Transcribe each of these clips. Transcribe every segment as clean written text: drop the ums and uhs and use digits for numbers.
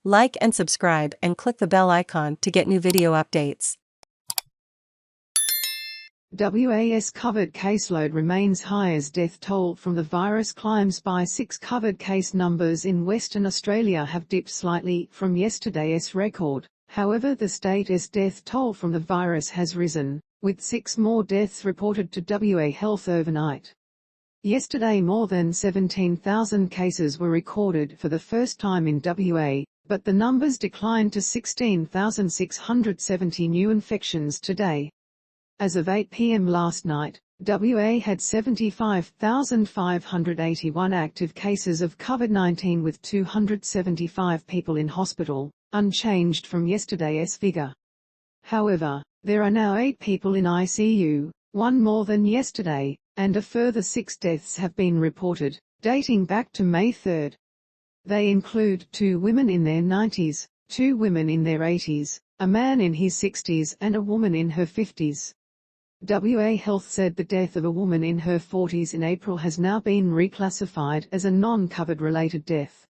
Like and subscribe and click the bell icon to get new video updates. WA's covered caseload remains high as death toll from the virus climbs by 6. Covered case numbers in Western Australia have dipped slightly from yesterday's record. However, the state's death toll from the virus has risen, with 6 more deaths reported to WA Health overnight. Yesterday more than 17,000 cases were recorded for the first time in WA, but the numbers declined to 16,670 new infections today. As of 8 p.m. last night, WA had 75,581 active cases of COVID-19 with 275 people in hospital, unchanged from yesterday's figure. However, there are now 8 people in ICU, 1 more than yesterday, and a further 6 deaths have been reported, dating back to May 3. They include 2 women in their 90s, 2 women in their 80s, a man in his 60s and a woman in her 50s. WA Health said the death of a woman in her 40s in April has now been reclassified as a non-COVID related death.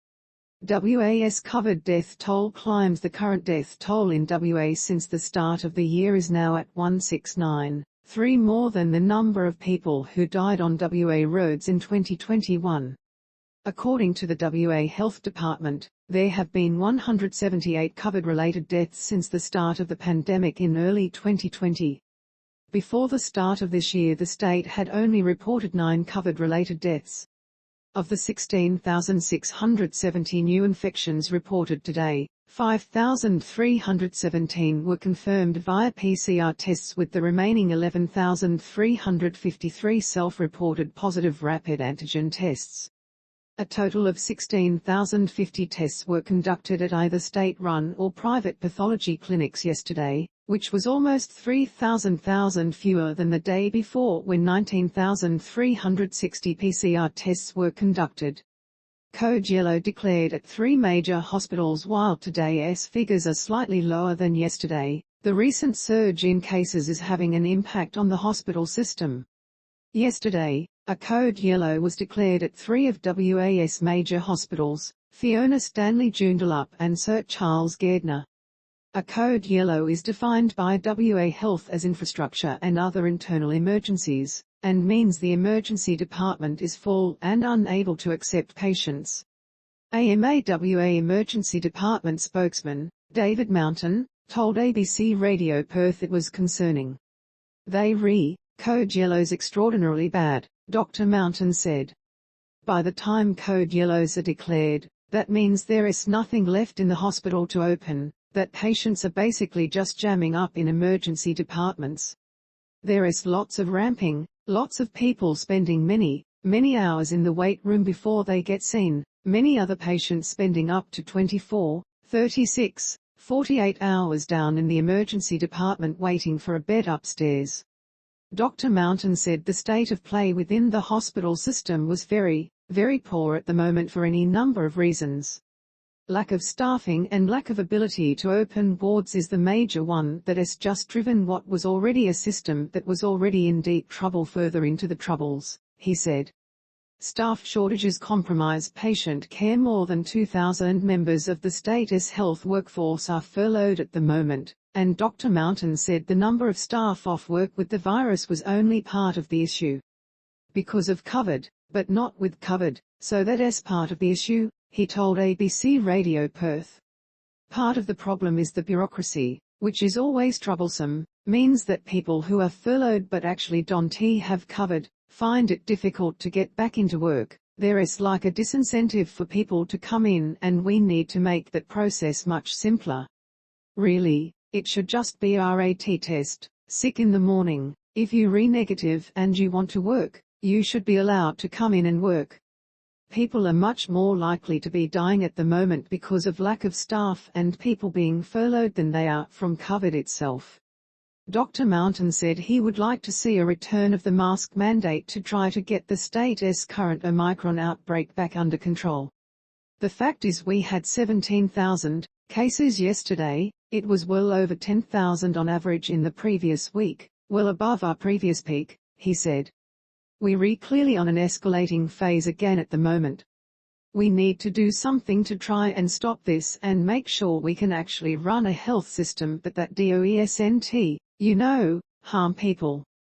WA's covered death toll climbs. The current death toll in WA since the start of the year is now at 169, 3 more than the number of people who died on WA roads in 2021. According to the WA Health Department, there have been 178 COVID-related deaths since the start of the pandemic in early 2020. Before the start of this year, the state had only reported 9 COVID-related deaths. Of the 16,670 new infections reported today, 5,317 were confirmed via PCR tests, with the remaining 11,353 self-reported positive rapid antigen tests. A total of 16,050 tests were conducted at either state-run or private pathology clinics yesterday, which was almost 3,000 fewer than the day before, when 19,360 PCR tests were conducted. Code Yellow declared at 3 major hospitals. While today's figures are slightly lower than yesterday, the recent surge in cases is having an impact on the hospital system. Yesterday, a Code Yellow was declared at 3 of WA's major hospitals, Fiona, Stanley, Joondalup and Sir Charles Gairdner. A Code Yellow is defined by WA Health as infrastructure and other internal emergencies, and means the emergency department is full and unable to accept patients. WA Emergency Department spokesman, David Mountain, told ABC Radio Perth it was concerning. Code Yellow's extraordinarily bad, Dr. Mountain said. By the time Code Yellows are declared, that means there is nothing left in the hospital to open, that patients are basically just jamming up in emergency departments. There is lots of ramping, lots of people spending many hours in the wait room before they get seen, many other patients spending up to 24, 36, 48 hours down in the emergency department waiting for a bed upstairs. Dr. Mountain said the state of play within the hospital system was very, very poor at the moment for any number of reasons. Lack of staffing and lack of ability to open wards is the major one that has just driven what was already a system that was already in deep trouble further into the troubles, he said. Staff shortages compromise patient care. More than 2,000 members of the state's health workforce are furloughed at the moment, and Dr. Mountain said the number of staff off work with the virus was only part of the issue. Because of COVID, but not with COVID, so that's part of the issue, he told ABC Radio Perth. Part of the problem is the bureaucracy, which is always troublesome, means that people who are furloughed but actually don't have COVID, find it difficult to get back into work. There is like a disincentive for people to come in, and we need to make that process much simpler. Really, it should just be RAT test, sick in the morning, if you're negative and you want to work, you should be allowed to come in and work. People are much more likely to be dying at the moment because of lack of staff and people being furloughed than they are from COVID itself. Dr. Mountain said he would like to see a return of the mask mandate to try to get the state's current Omicron outbreak back under control. The fact is we had 17,000 cases yesterday. It was well over 10,000 on average in the previous week, well above our previous peak, he said. We're clearly on an escalating phase again at the moment. We need to do something to try and stop this and make sure we can actually run a health system but that doesn't, harm people.